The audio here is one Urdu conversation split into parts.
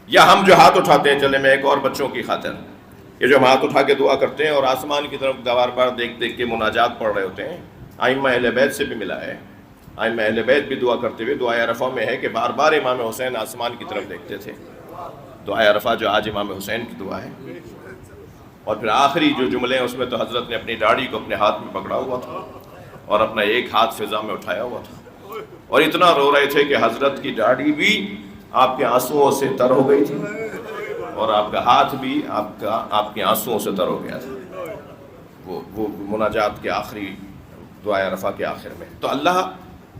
یا ہم جو ہاتھ اٹھاتے ہیں، چلے میں ایک اور بچوں کی خاطر، یہ جو ہم ہاتھ اٹھا کے دعا کرتے ہیں اور آسمان کی طرف بار بار دیکھ دیکھ کے مناجات پڑھ رہے ہوتے ہیں، ائمہ اہل بیت سے بھی ملا ہے، ائمہ اہل بیت بھی دعا کرتے ہوئے دعائے عرفہ میں ہے کہ بار بار امام حسین آسمان کی طرف دیکھتے تھے. دعائے عرفہ جو آج امام حسین کی دعا ہے. اور پھر آخری جو جملے ہیں اس میں تو حضرت نے اپنی داڑھی کو اپنے ہاتھ میں پکڑا ہوا تھا اور اپنا ایک ہاتھ فضا میں اٹھایا ہوا تھا، اور اتنا رو رہے تھے کہ حضرت کی داڑھی بھی آپ کے آنسوؤں سے تر ہو گئی تھی اور آپ کا ہاتھ بھی آپ کے آنسوؤں سے تر ہو گیا تھا. وہ مناجات کے آخری دعائے عرفہ کے آخر میں. تو اللہ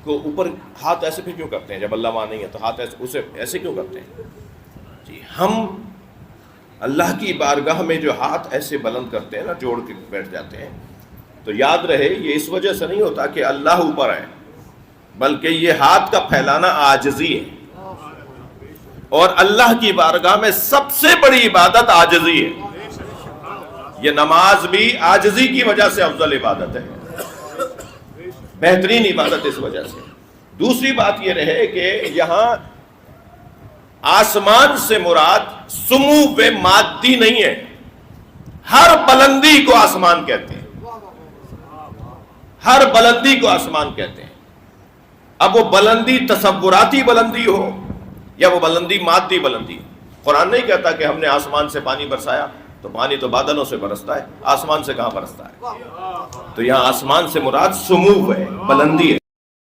کو اوپر ہاتھ ایسے بھی کیوں کرتے ہیں؟ جب اللہ وہاں نہیں ہے تو ہاتھ ایسے کیوں کرتے ہیں؟ جی ہم اللہ کی بارگاہ میں جو ہاتھ ایسے بلند کرتے ہیں نا، جوڑ کے بیٹھ جاتے ہیں، تو یاد رہے یہ اس وجہ سے نہیں ہوتا کہ اللہ اوپر ہے، بلکہ یہ ہاتھ کا پھیلانا عاجزی ہے، اور اللہ کی بارگاہ میں سب سے بڑی عبادت عاجزی ہے. یہ نماز بھی عاجزی کی وجہ سے افضل عبادت ہے، بہترین عبادت اس وجہ سے. دوسری بات یہ رہے کہ یہاں آسمان سے مراد سمو مادی نہیں ہے، ہر بلندی کو آسمان کہتے ہیں، ہر بلندی کو آسمان کہتے ہیں. اب وہ بلندی تصوراتی بلندی ہو یا وہ بلندی مادی بلندی. قرآن نہیں کہتا کہ ہم نے آسمان سے پانی برسایا، تو پانی تو بادلوں سے برستا ہے، آسمان سے کہاں برستا ہے. تو یہاں آسمان سے مراد سمو ہے، بلندی ہے.